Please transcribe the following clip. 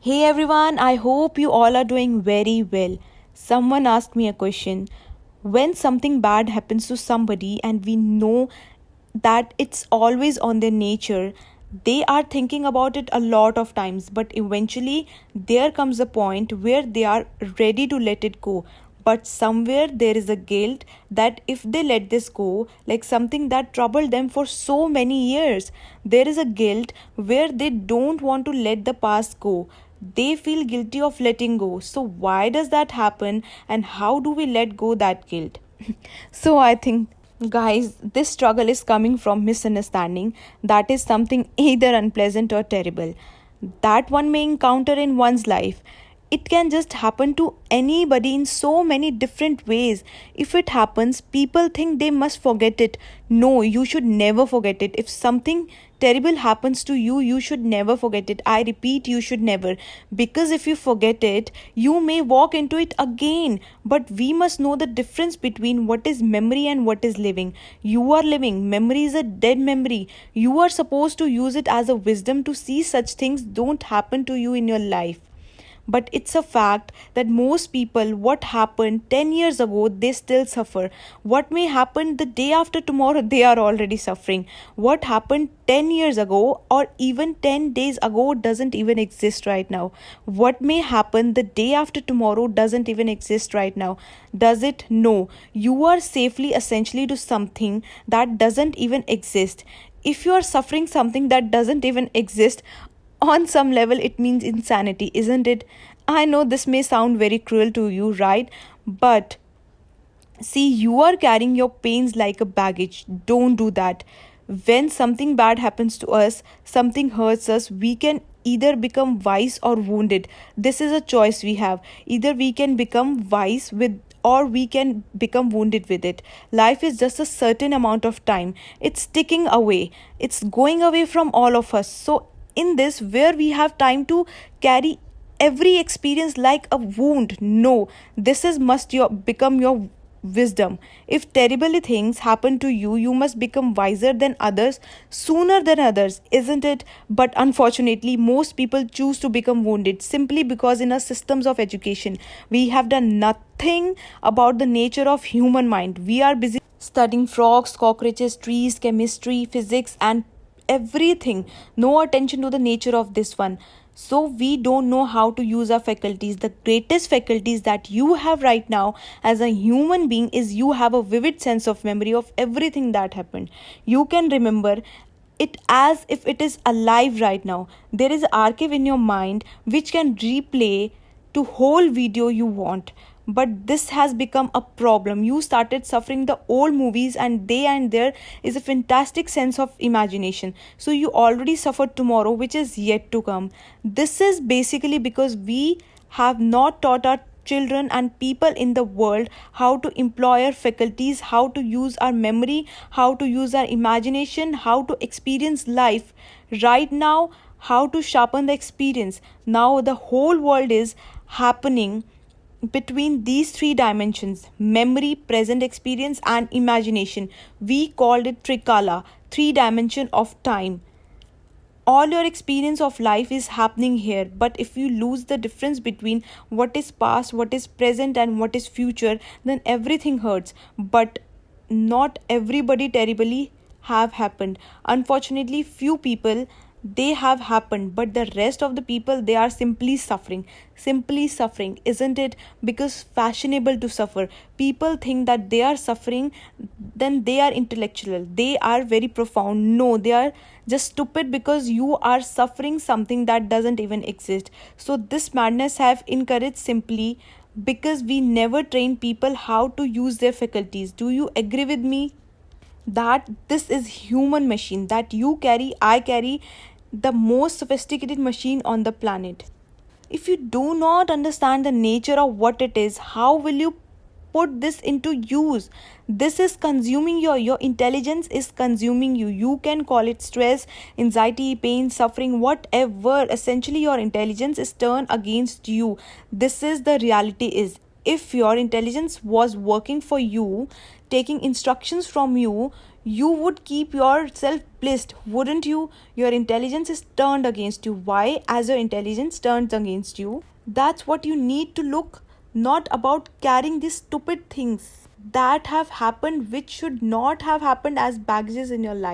Hey everyone, I hope you all are doing very well. Someone asked me a question. When something bad happens to somebody and we know that it's always on their nature, they are thinking about it a lot of times, but eventually there comes a point where they are ready to let it go. But somewhere there is a guilt that if they let this go, like something that troubled them for so many years, there is a guilt where they don't want to let the past go. They feel guilty of letting go. So, why does that happen, and how do we let go that guilt? So, I think, guys, this struggle is coming from misunderstanding that is something either unpleasant or terrible that one may encounter in one's life. It can just happen to anybody in so many different ways. If it happens, people think they must forget it. No, you should never forget it. If something terrible happens to you, you should never forget it. I repeat, you should never. Because if you forget it, you may walk into it again. But we must know the difference between what is memory and what is living. You are living. Memory is a dead memory. You are supposed to use it as a wisdom to see such things don't happen to you in your life. But it's a fact that most people, what happened 10 years ago, they still suffer. What may happen the day after tomorrow, they are already suffering. What happened 10 years ago or even 10 days ago doesn't even exist right now. What may happen the day after tomorrow doesn't even exist right now. Does it? No. You are safely essentially to something that doesn't even exist. If you are suffering something that doesn't even exist, on some level it means insanity, isn't it? I know this may sound very cruel to you, right? But see, you are carrying your pains like a baggage. Don't do that. When something bad happens to us, something hurts us, we can either become wise or wounded. This is a choice we have. Either we can become wise with or we can become wounded with it. Life is just a certain amount of time. It's ticking away. It's going away from all of us. So in this where we have time to carry every experience like a wound, no, this is must your become your wisdom. If terrible things happen to you, you must become wiser than others sooner than others, isn't it? But unfortunately most people choose to become wounded simply because in our systems of education we have done nothing about the nature of human mind. We are busy studying frogs, cockroaches, trees, chemistry, physics, and everything. No attention to the nature of this one. So we don't know how to use our faculties. The greatest faculties that you have right now as a human being is you have a vivid sense of memory of everything that happened. You can remember it as if it is alive right now. There is an archive in your mind which can replay to whole video you want. But this has become a problem. You started suffering the old movies, and there is a fantastic sense of imagination. So you already suffered tomorrow, which is yet to come. This is basically because we have not taught our children and people in the world how to employ our faculties, how to use our memory, how to use our imagination, how to experience life right now, how to sharpen the experience. Now the whole world is happening between these three dimensions: memory, present experience, and imagination. We called it Trikala, three dimension of time. All your experience of life is happening here, but if you lose the difference between what is past, what is present, and what is future, then everything hurts. But not everybody terribly have happened. Unfortunately few people, they have happened, but the rest of the people, they are simply suffering, isn't it? Because fashionable to suffer, people think that they are suffering, then they are intellectual, they are very profound. No, they are just stupid because you are suffering something that doesn't even exist. So this madness have encouraged simply because we never train people how to use their faculties. Do you agree with me that this is human machine that you carry, I carry, the most sophisticated machine on the planet? If you do not understand the nature of what it is, how will you put this into use? This is consuming your intelligence is consuming you. You can call it stress, anxiety, pain, suffering, whatever. Essentially your intelligence is turned against you. This is the reality is. If your intelligence was working for you, taking instructions from you, you would keep yourself blissed, wouldn't you? Your intelligence is turned against you. Why? As your intelligence turns against you, that's what you need to look, not about carrying these stupid things that have happened which should not have happened as baggages in your life.